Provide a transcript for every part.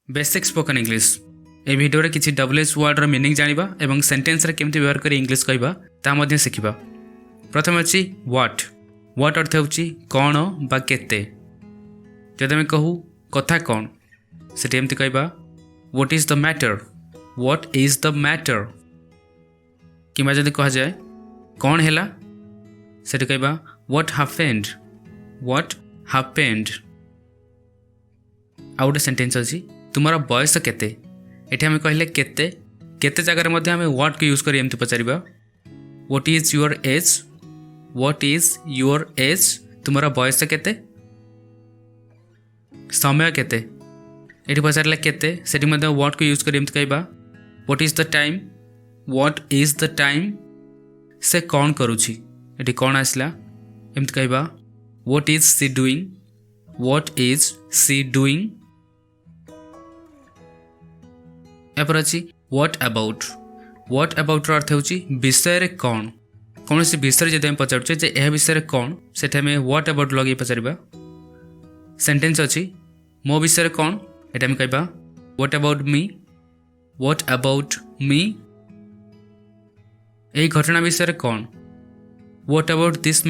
Basic spoken English ए video रे किछि WH word रो meaning जानिबा एवं सेंटेंस रे केमति व्यवहार करी इंग्लिश कहबा ता मध्ये सिखिबा। प्रथम अछि व्हाट अर्थ होछि कोन बा केते। जदि हम कहू कथा कोन सेठी एमति कहबा व्हाट इज द मैटर। किबा जदि कहा जाय कोन हेला सेठी कहबा व्हाट हैपेंड। आउ गोटे सेंटेंस अछि तुम्हारा बयस केते। एठी हम कहले केते केते जगह रे मध्ये हम व्हाट को यूज करी एमति पचारिबा व्हाट इज योर एज तुम्हारा बयस केते। समय केते एठी पचारले केते सेठी मध्ये व्हाट को यूज करी एमति कहबा व्हाट इज द टाइम से कौन करूछि। एठी कौन आसला एमति कहबा व्हाट इज सी डूइंग। एपर अच्छी व्हाट अबाउट अर्थ होची विषय रे कौन। कौन सी विषय जदि हम पचारुचे जे यह विषय कौन सेठी हम व्हाट अबाउट लगे पचारिबा। सेंटेंस अच्छी मो विषय रे कौन एटा हम कहबा व्हाट अबाउट मी। एही घटना विषय रे कौन व्हाट अबाउट दिस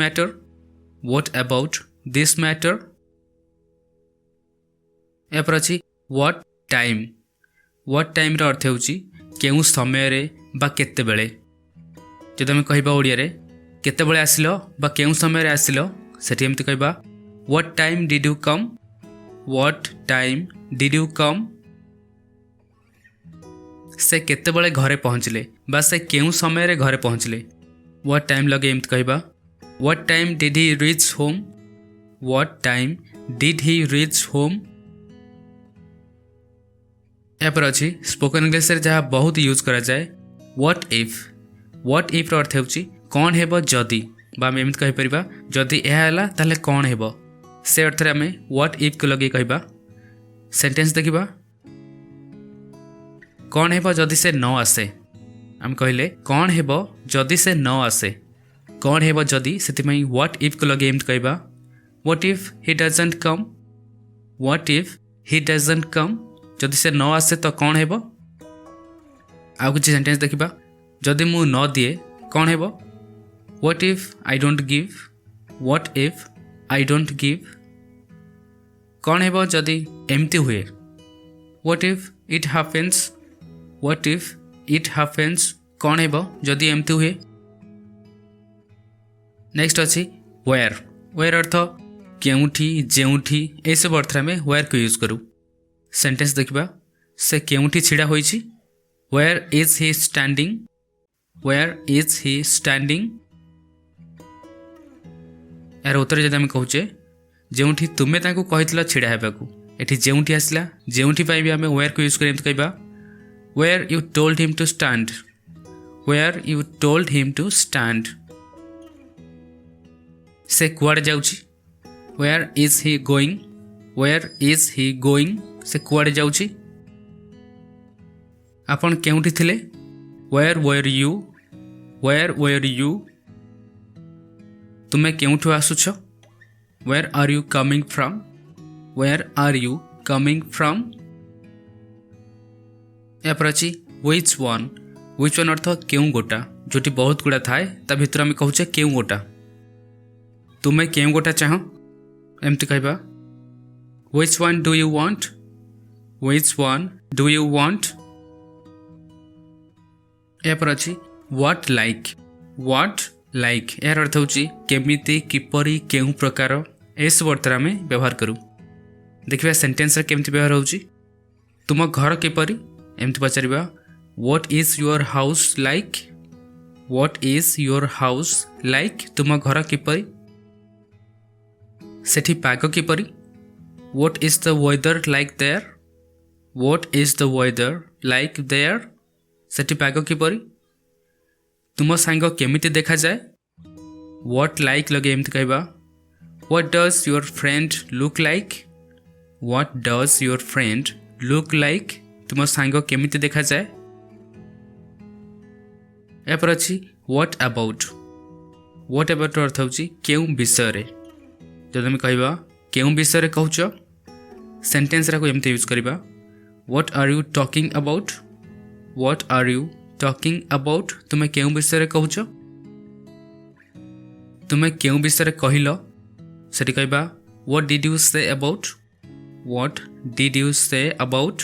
मैटर। एपर अच्छी व्हाट टाइम रो अर्थ होची केउ समय रे बा केते बेले। जदि हम कहबा ओडिया रे केते बेले आसिलो बा केउ समय रे आसिलो सेठी एमति कहबा what time did you come. से केते बेले घरे पहुँचले बा से केउ समय रे घरे पहुँचले व्हाट टाइम लगे एमति कहबा what time did he reach home. एपर अच्छी स्पोकन इंग्लिश रे जहाँ बहुत यूज करा जाए व्हाट इफ अर्थ होची कौन हेबो जदि बा हम एमति कहि परिबा जदि एहा हला ताले कौन हेबो से अर्थ रे हमें व्हाट इफ को लगे कहबा। सेंटेंस देखिबा कौन हेबो जदि से न आसे हम कहले कौन हेबो जदि से न आसे कौन हेबो जदि सेति में व्हाट इफ को लगे एमति कहबा what if he doesn't come जदि से न आसे तो कौन हेबो। आउ किछि सेंटेंस देखिबा जदि मु न दिए कौन हेबो what if I don't give. कौन हेबो जदि एमति हुए व्हाट इफ इट हैपेंस कौन हेबो जदि एमति हुए। नेक्स्ट अछि वेयर अर्थ केउठी जेउठी ए सब अर्थ में वेयर को यूज करू। सेंटेंस देखिबा से केउठी छिड़ा होईछि वेयर इज ही स्टैंडिंग। यार उत्तर जदि हम कहूचे जेउठी तुमे तांको कहितला छिड़ा हेबाकू एठी जेउठी आसला जेउठी पाई भी हम वेयर को यूज करी एमति कहबा where you told him to stand. से कुआडे जाउछि वेयर इज ही गोइंग से कुआडे जाउछि। आपण केउठी थिले वेयर वर यू तुमे केउठु आसुछ where are you coming from. एपर अछि व्हिच वन अर्थ केउ गोटा जोटी बहुत गुड़ा थाए ता भितर हम कहूचे केउ गोटा। तुमे केउ गोटा चाह एमति कहबा Which one do you want? एपर अछि what like यार अर्थ होची केमिति किपरि केउ प्रकार ए सब अर्थ में व्यवहार करू। देखिबा सेंटेंस रे केमति व्यवहार होची तुम घर किपरि एमति पचारिबा what is your house like तुम घर किपरि। सेठी पाग किपरि What is the weather like there? सेठी पाग किपरि तुम सांग केमिति देखा जाए what like लगे एमति कहबा what does your friend look like तुम सांग केमिति देखा जाए। एपर अछि what about अर्थ होची केउ विषय रे। जदि हम कहबा केउ विषय रे कहूछ सेंटेंस रा को एमती यूज करबा what are you talking about what are you talking about तुमे केउ विषय कहूच तुमे केउ विषय कहल सेठी कहबा what did you say about what did you say about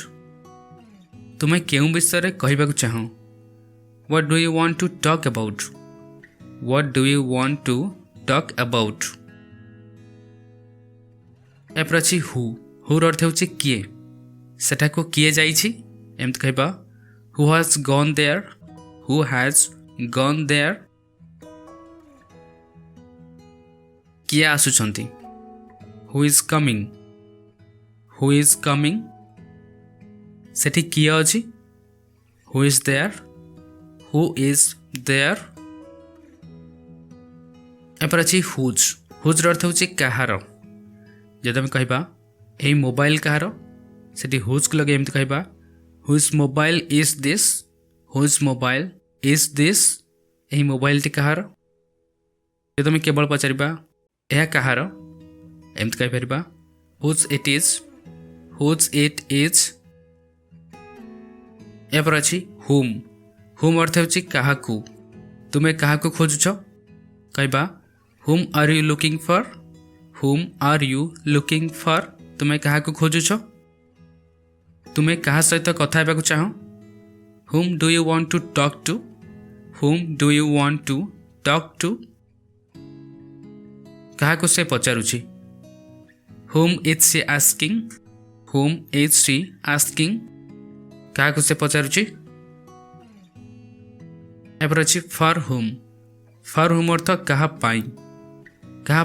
तुमे केउ विषय कहबा चाहो what do you want to talk about what do you want to talk about एपर अछि हु अर्थ होछि किए सेटा को किए जाइछि एमत कहबा who has gone there who has gone there किए आसुछंती हु इज कमिंग सेठी किए अछि हु इज देयर एपर अछि हुज अर्थ होछि कहार जदि आम कहबा एई मोबाइल कहार सेठी हुज को लगे एमती कहबा हुज मोबाइल इज दिस एई मोबाइल टी कहार जदि आम केवल पचारिबा एहा कहार एमती कहि परिबा हुज इट इज एपर अछि हुम अर्थ होछि काहाकू तुमे काहाकू खोजुछ कहबा हुम आर यू लुकिंग फॉर तुमे काहाकू खोजुछ तुमे काहा सहित कथा हेबाकू चाहो whom do you want to talk to काहाकू से पचारुछि हुम इज शी आस्किंग काहाकू से पचारुछि एपर अछि फॉर हुम अर्थ काहा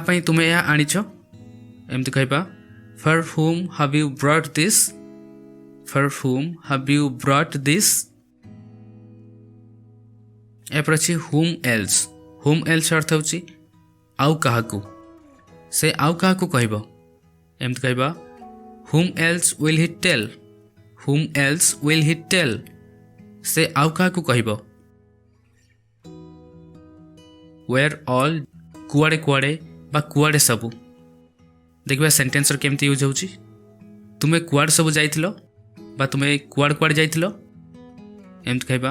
पाई तुमे या आनिछ एमती कहबा फॉर हुम हैव यू ब्रॉट दिस एपर अछि हुम एल्स अर्थ होछि आउ काहाकू से आउ काहाकू कहबो एमती कहबा हुम एल्स विल ही टेल से आउ काहाकू कहबो वेयर ऑल कुआड़े कुआड़े बा कुआड़े सबू देखिबा सेंटेंस केमती यूज होछि तुमे कुआड़े सबू जाइथिलो बा तुमे कुआड़े कुआड़े जाइथिलो एमती कहबा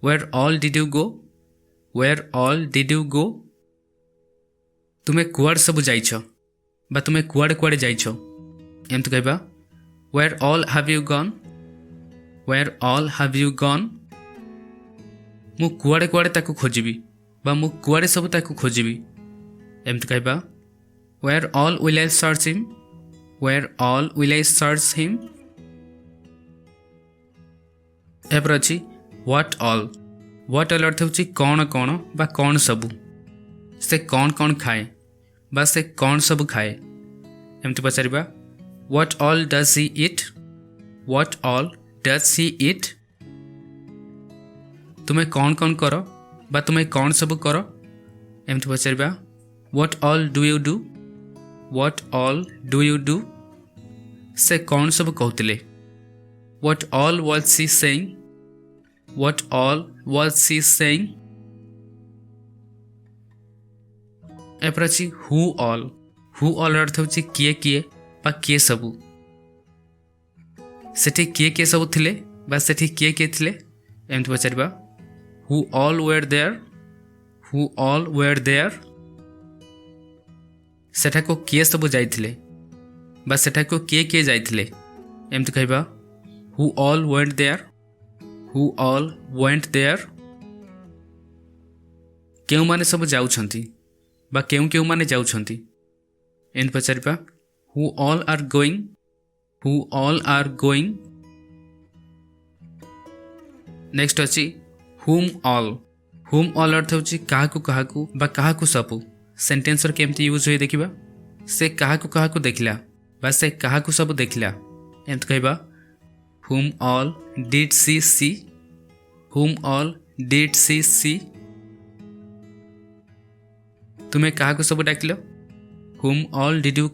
where all did you go तुमे कुआड़े सबू जाइछ बा तुमे कुआड़े कुआड़े जाइछ एमती कहबा where all have you gone मु कुआड़े कुआड़े ताकू खोजिबी बा मु कुआड़े सब ताकू खोजिबी एमती कहबा where all will I search him एपर अछि व्हाट ऑल अर्थ होछि कौन कौन बा कौन सबू से कौन खाए बा से कौन सबू खाए एमती पचारिबा what all does he eat तुमे कौन कर बा तुमे कौन सब कर एमती पचारिबा what all do you do से कौन सब कहतिले what all was she saying एपर अछि हु ऑल अर्थ होछि किए बा किए सबू सेठी किए सबू थिले बा सेठी किए थिले एमती पचारिबा Who all were there सेठा को किए सब जाइथिले बा सेठा को किए जाइथिले एमती कहबा Who all went there केउ माने सब जाउछंती बा केउ माने जाउछंती एमती पचारिबा Who all are going next अछि हुम ऑल अर्थ होछि काहाकू बा काहाकू सबू सेंटेंस केमती यूज होई देखिबा से काहाकू देखिला बा से काहाकू सबू देखिला एमती कहबा हुम ऑल डिड सी तुमे काहाकू सबू डाकिलो हुम ऑल डिड यू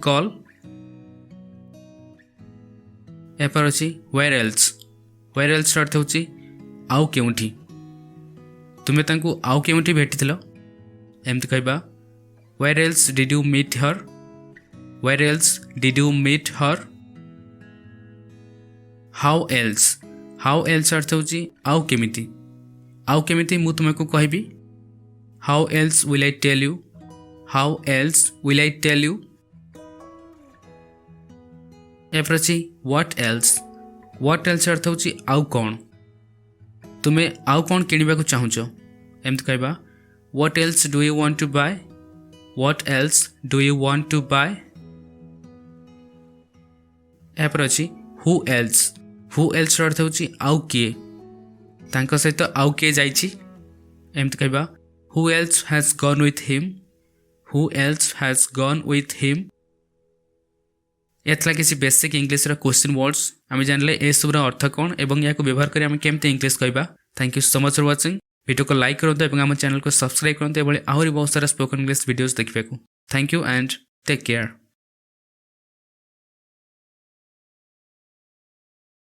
कॉल एपर अछि वेयर एल्स अर्थ होछि आउ केउठी तुमे तांकू आउ केउठी भेटिथिलो एमती कहबा where else did you meet Where else did you meet her? How else? How else अर्थ होची आउ केमिति. आउ केमिति मु तुमको कहबी. How else will I tell you? How else will I tell you? एपर अछि what else? What else अर्थ होची आउ कोन. तुमे आउ कोन किनिबा को चाहुचो. एमत कहबा What else do you want to buy? What else do you want to buy? एपर अछि who else? Who else अर्थ होची आउ किए. तांको सहित आउ किए जाइछि. एमत कहबा Who else has gone with him? Who else has gone with him? एतला किसी बेसिक इंग्लिश रा क्वेश्चन वर्ड्स आम जानले ए सब अर्थ कौन एवं या व्यवहार करी आम केमते इंग्लिश कहबा. Thank you so much for watching. Video को लाइक करते और आम चैनल को सब्सक्राइब करते आहरी बहुत सारा स्पोकन इंग्लिश वीडियोस देखा. Thank you and take care.